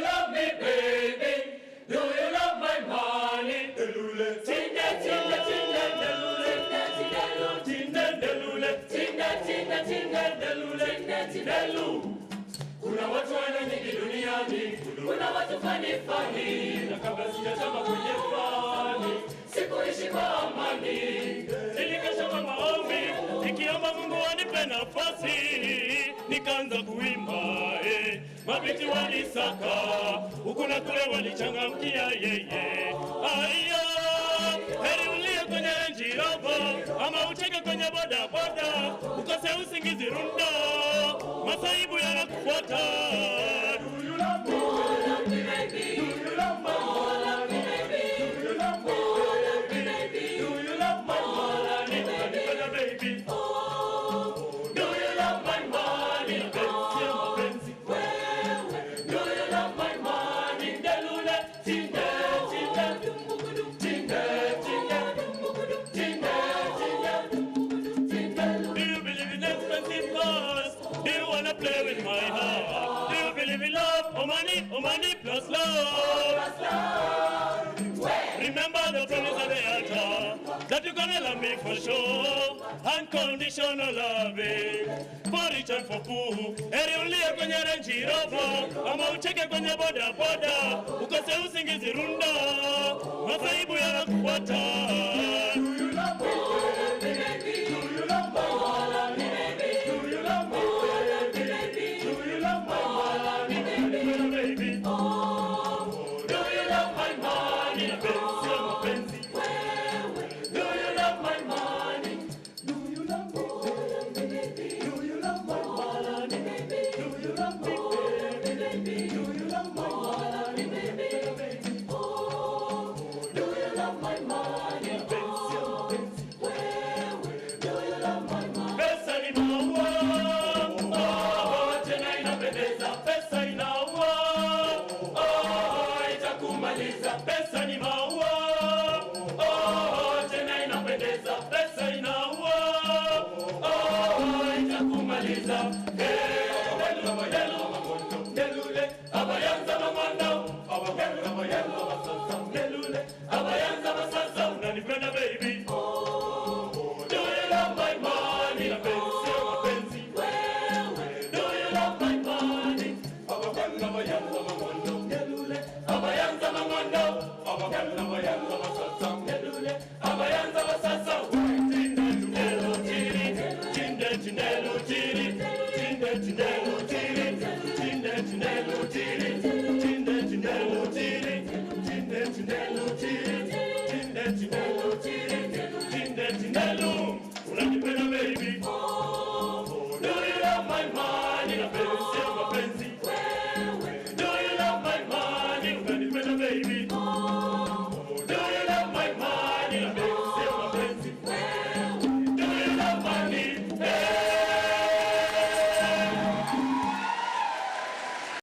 love me, baby? Do you love my money? Delule, tinda, tinda, tinda, delule, tinda, delule, tinda, tinda, tinda, delule, delu. Kuna watu wana nyingi duniani, kuna watu fani fani, na kabla sijachama kwenye fani, sikuishi kwa amani. Nilikesha kwa maombi, nikiomba Mungu anipe nafasi, nikaanza kuimba, mabiti walisaka, huku na kule walichangamkia yeye. Aya, heri ulie kwenye Range Rover, ama ucheke kwenye boda boda, ukose usingizi runda, masaibu yanakufuata. Do you love me? Do you love my money, baby? Do you love my money, baby? Do you love my money, baby? Oh, do you love my money, baby? Do you love my money, delule, tinda, tinda, tinda, tinda, tinda, tinda. Do you believe in expensive cars? Do you wanna play with my heart? Do you believe in love? Oh money plus love. Remember the promise of the altar, that you're gonna love me for sure. Unconditional loving, for rich and for poor. Heri ulie kwenye Range Rover, ama ucheke kwenye boda boda, ukose usingizi runda, masaibu yanakufuata. Do you love me, baby? Do you love my money, baby? Do you love my money, baby? Do you love my money, baby? Oh, do you love my money, baby? Do you love my money? Do you love me, baby? Do you love my money, baby? Do you love me, baby? Do you love my money, baby? Oh, do you love my money, baby? Do you love my money? Pesa ni maua, tena inapendeza. Pesa inaua, itakumaliza. Pesa ni maua, tena inapendeza. Pesa inaua, itakumaliza. Delule, abayanza mamondo, delule, abayanza masasa. Unanipenda baby? Do you love my money? Mapenzi, mapenzi. Do you love my money? Abayanza mamondo, delule, abayanza mamondo, abayanza masasa. Delule, abayanza masasa. Tindelu tiri, tindelu tiri, tindelu tiri, tindelu tiri.